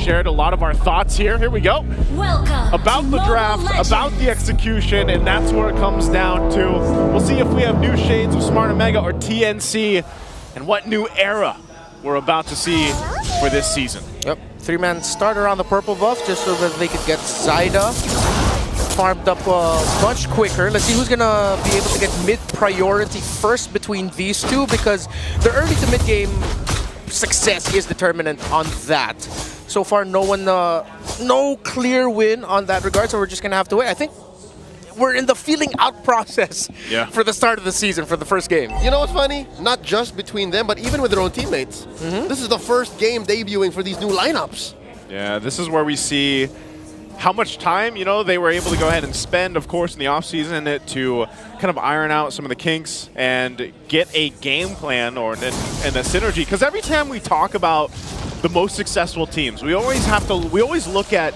shared a lot of our thoughts here. Here we go. Welcome about the draft, about the execution, and that's where it comes down to. We'll see if we have new shades of Smart Omega or TNC, and what new era we're about to see for this season. Yep, 3-man starter on the purple buff just so that they could get Zyda farmed up much quicker. Let's see who's gonna be able to get mid priority first between these two, because the early to mid game success is determinant on that. So far, no clear win on that regard, so we're just gonna have to wait. I think we're in the feeling out process for the start of the season for the first game. You know what's funny? Not just between them, but even with their own teammates. This is the first game debuting for these new lineups. Yeah, this is where we see how much time, you know, they were able to go ahead and spend, of course, in the offseason to kind of iron out some of the kinks and get a game plan and a synergy. Because every time we talk about the most successful teams, we always look at,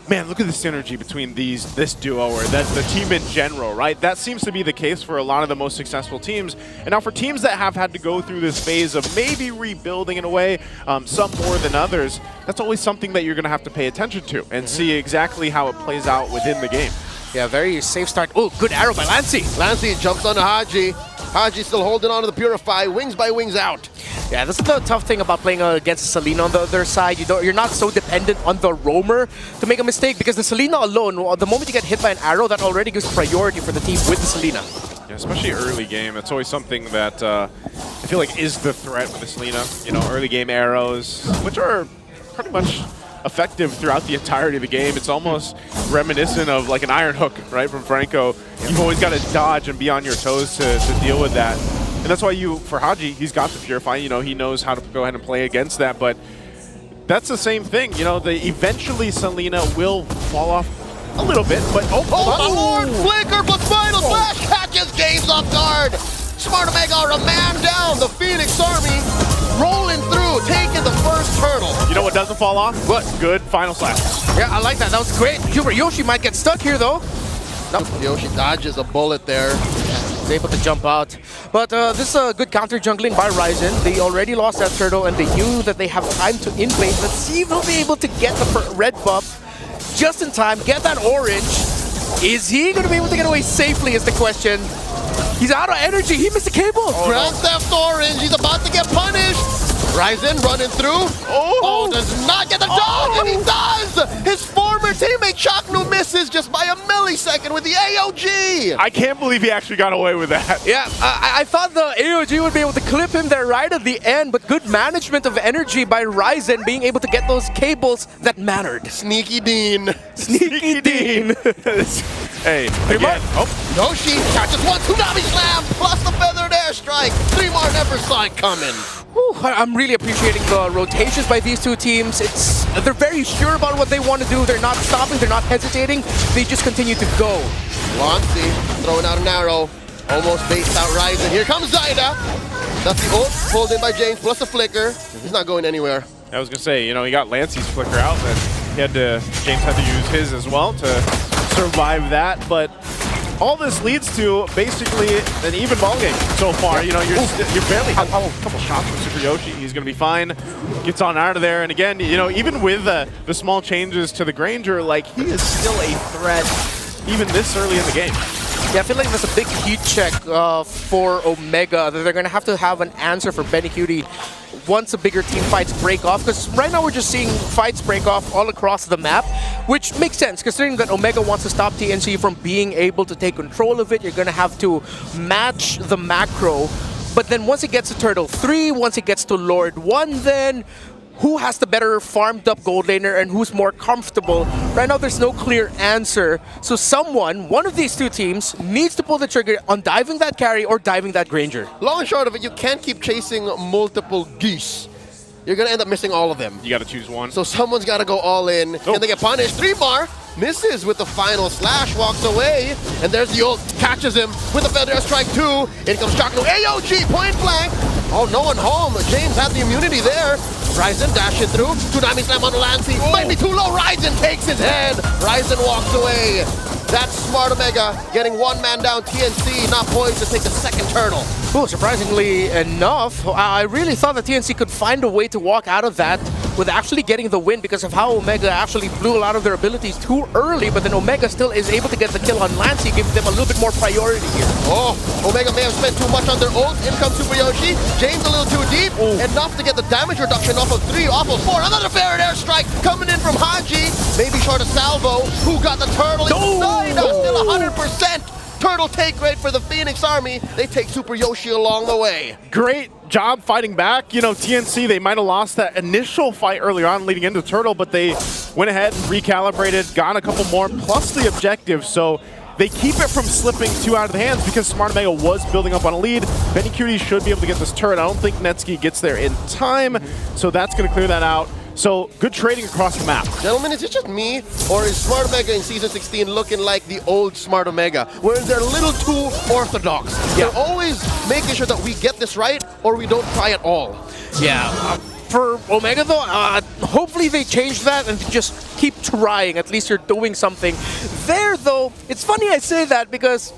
man, look at the synergy between this duo or the team in general, right? That seems to be the case for a lot of the most successful teams. And now for teams that have had to go through this phase of maybe rebuilding in a way, some more than others, that's always something that you're going to have to pay attention to and see exactly how it plays out within the game. Yeah, very safe start. Oh, good arrow by Lancey. Lancey jumps onto Haji. Haji still holding on to the Purify, wings by wings out. Yeah, this is the tough thing about playing against Selena on the other side. You're not so dependent on the roamer to make a mistake, because the Selena alone, the moment you get hit by an arrow, that already gives priority for the team with the Selena. Yeah, especially early game. It's always something that I feel like is the threat with the Selena. You know, early game arrows, which are pretty much effective throughout the entirety of the game. It's almost reminiscent of like an iron hook, right, from Franco. You've always got to dodge and be on your toes to deal with that. And that's why for Haji, he's got the Purify. You know, he knows how to go ahead and play against that. But that's the same thing. You know, eventually Selena will fall off a little bit. But oh my lord! Flicker, but final flash catches James off guard. Smart Omega are a man down. The Phoenix Army rolling through, taking the first turtle. You know what doesn't fall off? What? Good final slash. Yeah, I like that. That was great. Yoshi might get stuck here, though. Nope. Yoshi dodges a bullet there. He's able to jump out. But this is a good counter jungling by Ryzen. They already lost that turtle, and they knew that they have time to invade. Let's see if they'll be able to get the red buff just in time, get that orange. Is he going to be able to get away safely is the question. He's out of energy. He missed the cable. Grand Theft Orange. He's about to get punished. Ryzen running through. Oh, does not get the dodge, and he does! His former teammate Chaknu misses just by a millisecond with the AOG. I can't believe he actually got away with that. Yeah, I thought the AOG would be able to clip him there right at the end, but good management of energy by Ryzen, being able to get those cables that mattered. Sneaky Dean. Sneaky Dean. Hey, again. Yoshi catches one Tsunami Slam plus the feathered airstrike. 3 more never saw it coming. Whew, I'm really appreciating the rotations by these two teams. They're very sure about what they want to do. They're not stopping, they're not hesitating. They just continue to go. Lancey throwing out an arrow. Almost based out Ryzen. Here comes Zyda. That's the ult pulled in by James plus a flicker. He's not going anywhere. I was going to say, you know, he got Lancey's flicker out, and James had to use his as well to survive that. But all this leads to basically an even ball game so far. You know, you're barely a couple shots from Super Yoshi. He's going to be fine. Gets on out of there. And again, you know, even with the small changes to the Granger, like, he is still a threat even this early in the game. Yeah, I feel like there's a big heat check for Omega that they're going to have an answer for Benny Cutie once the bigger team fights break off. Because right now we're just seeing fights break off all across the map, which makes sense considering that Omega wants to stop TNC from being able to take control of it. You're going to have to match the macro. But then once it gets to Turtle 3, once it gets to Lord 1, then who has the better farmed up gold laner and who's more comfortable? Right now, there's no clear answer. So one of these two teams, needs to pull the trigger on diving that carry or diving that Granger. Long and short of it, you can't keep chasing multiple geese. You're going to end up missing all of them. You got to choose one. So someone's got to go all in. Can they get punished? 3 bar. Misses with the final slash, walks away. And there's the ult. Catches him with the feather strike 2. In comes Chakno. AOG, point blank. Oh, no one home. James had the immunity there. Ryzen dashing through. Tsunami Slam on Lancey. Might be too low. Ryzen takes his head. Ryzen walks away. That's Smart Omega getting 1 man down. TNC not poised to take the second turtle. Oh, surprisingly enough, I really thought that TNC could find a way to walk out of that with actually getting the win because of how Omega actually blew a lot of their abilities too early, but then Omega still is able to get the kill on Lancey, giving them a little bit more priority here. Oh, Omega may have spent too much on their ult. In comes Super Yoshi. James a little too deep. Enough to get the damage reduction off of 3, off of 4. Another fair airstrike coming in from Haji. Maybe short of Salvo, who got the turtle inside. Still 100%. Turtle take rate for the Phoenix Army. They take Super Yoshi along the way. Great job fighting back. You know, TNC, they might have lost that initial fight earlier on leading into Turtle, but they went ahead and recalibrated, got a couple more, plus the objective. So they keep it from slipping too out of the hands because Smart Omega was building up on a lead. Benny Cutie should be able to get this turret. I don't think Netsky gets there in time, so that's going to clear that out. So good trading across the map. Gentlemen, is it just me, or is Smart Omega in Season 16 looking like the old Smart Omega, where they're a little too orthodox? Yeah. They're always making sure that we get this right, or we don't try at all. Yeah. For Omega though, hopefully they change that and just keep trying. At least you're doing something. There though, it's funny I say that because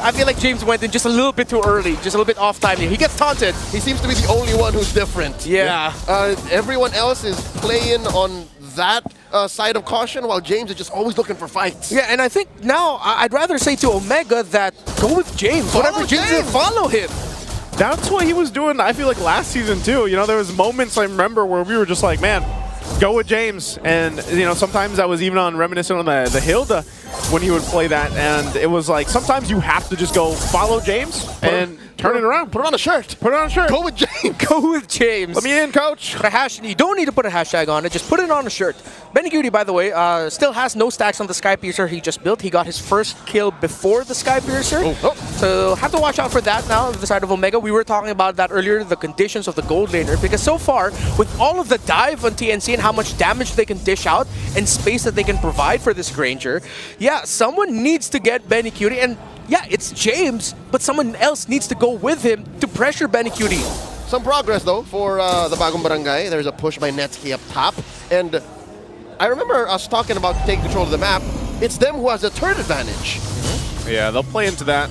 I feel like James went in just a little bit too early, just a little bit off timing. He gets taunted. He seems to be the only one who's different. Yeah. Everyone else is playing on that side of caution, while James is just always looking for fights. Yeah, and I think now I'd rather say to Omega that go with James. Whatever James did, follow him. That's what he was doing, I feel like, last season, too. You know, there was moments I remember where we were just like, man, go with James. And, you know, sometimes I was even on reminiscent on the Hilda when he would play that. And it was like, sometimes you have to just go follow James and turn it around. Put it on a shirt. Put it on a shirt. Go with James. Go with James. Let me in, coach. You don't need to put a hashtag on it. Just put it on a shirt. Benny Cutie, by the way, still has no stacks on the Sky Piercer he just built. He got his first kill before the Sky Piercer. So have to watch out for that now on the side of Omega. We were talking about that earlier, the conditions of the gold laner. Because so far, with all of the dive on TNC and how much damage they can dish out and space that they can provide for this Granger, yeah, someone needs to get Benny Cutie. And yeah, it's James, but someone else needs to go with him to pressure Benny Cutie. Some progress, though, for the Bagong Barangay. There's a push by Netsky up top. And I remember us talking about taking control of the map. It's them who has the turret advantage. Yeah, they'll play into that.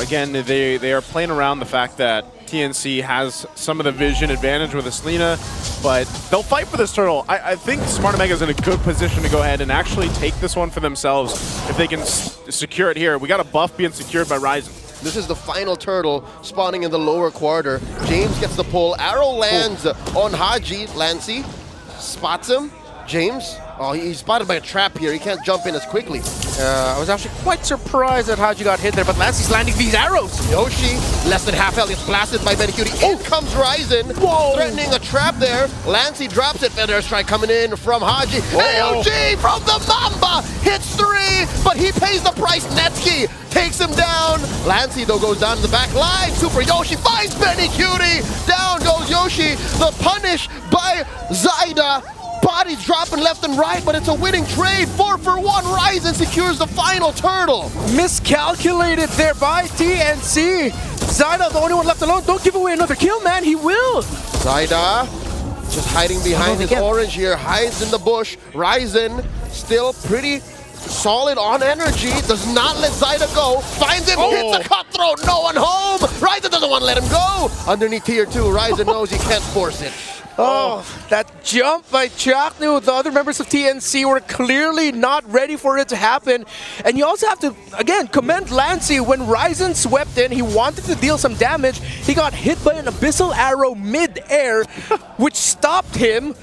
Again, they are playing around the fact that TNC has some of the vision advantage with Aslina, but they'll fight for this turtle. I think Smart Omega's in a good position to go ahead and actually take this one for themselves if they can secure it here. We got a buff being secured by Ryzen. This is the final turtle spawning in the lower quarter. James gets the pull. Arrow lands on Haji. Lancey spots him. James, he's spotted by a trap here. He can't jump in as quickly. I was actually quite surprised that Haji got hit there, but Lancey's landing these arrows. Yoshi, less than half health, gets blasted by Benny Cutie. In comes Ryzen, threatening a trap there. Lancey drops it. Feather strike coming in from Haji. AOG from the Mamba hits 3, but he pays the price. Netsky takes him down. Lancey, though, goes down to the back line. Super Yoshi finds Benny Cutie. Down goes Yoshi. The punish by Zyda. Bodies dropping left and right, but it's a winning trade. 4-for-1. Ryzen secures the final turtle. Miscalculated there by TNC. Zyda, the only one left alone. Don't give away another kill, man. He will. Zyda just hiding behind his orange here. Hides in the bush. Ryzen still pretty solid on energy. Does not let Zyda go. Finds him. Hits a cutthroat. No one home. Ryzen doesn't want to let him go. Underneath tier 2, Ryzen knows he can't force it. That jump by Chaknu. The other members of TNC were clearly not ready for it to happen. And you also have to, again, commend Lancey. When Ryzen swept in, he wanted to deal some damage. He got hit by an abyssal arrow mid-air, which stopped him.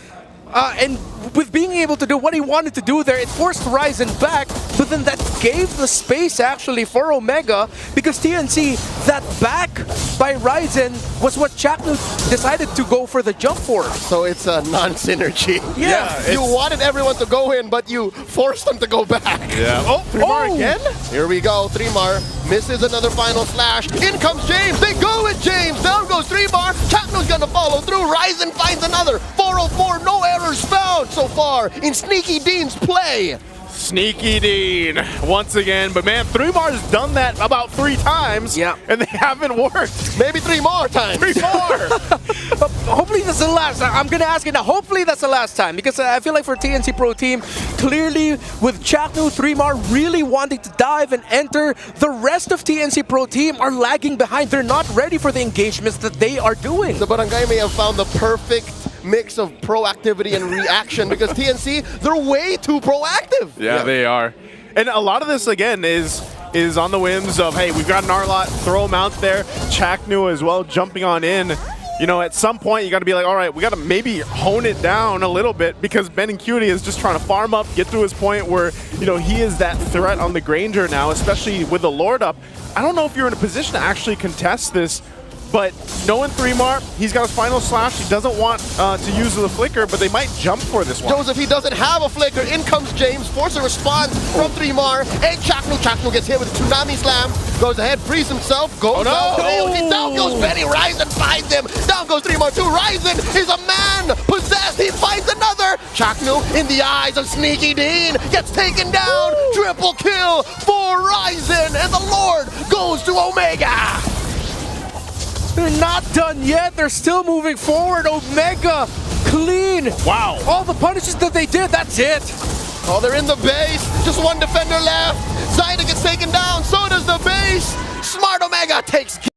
And with being able to do what he wanted to do there, it forced Ryzen back, but then that gave the space actually for Omega, because TNC, that back by Ryzen was what Chaknu decided to go for the jump for. So it's a non-synergy. Yeah. You wanted everyone to go in, but you forced them to go back. Yeah. Three again? Here we go. 3mar misses another final slash. In comes James. They go with James. Down goes 3mar. Chaknu's gonna follow through. Ryzen finds another. 404. No errors found so far in Sneaky Dean's play. Sneaky Dean once again, but man, 3mar's done that about 3 times, and they haven't worked. Maybe 3 more times. 3 more. Hopefully that's the last. I'm gonna ask it now. Hopefully that's the last time, because I feel like for TNC Pro Team, clearly with Chaknu, 3mar really wanting to dive and enter, the rest of TNC Pro Team are lagging behind. They're not ready for the engagements that they are doing. The Barangay may have found the perfect mix of proactivity and reaction because TNC, they're way too proactive. Yeah, they are. And a lot of this, again, is on the whims of, hey, we've got an Arlot, throw him out there. Chaknu as well, jumping on in. You know, at some point, you got to be like, all right, we got to maybe hone it down a little bit because Benincuity is just trying to farm up, get to his point where, you know, he is that threat on the Granger now, especially with the Lord up. I don't know if you're in a position to actually contest this, but knowing 3mar, he's got his final slash. He doesn't want to use the flicker, but they might jump for this one. Joseph, he doesn't have a flicker. In comes James, force a response from 3mar. And Chaknu. Chaknu gets hit with a Tsunami Slam. Goes ahead, frees himself, goes down. Down goes Benny. Ryzen finds him. Down goes 3mar too. Ryzen is a man possessed. He finds another. Chaknu in the eyes of Sneaky Dean gets taken down. Triple kill for Ryzen. And the Lord goes to Omega. They're not done yet. They're still moving forward. Omega, clean. Wow. All the punishes that they did, that's it. Oh, they're in the base. Just one defender left. Zyda gets taken down. So does the base. Smart Omega takes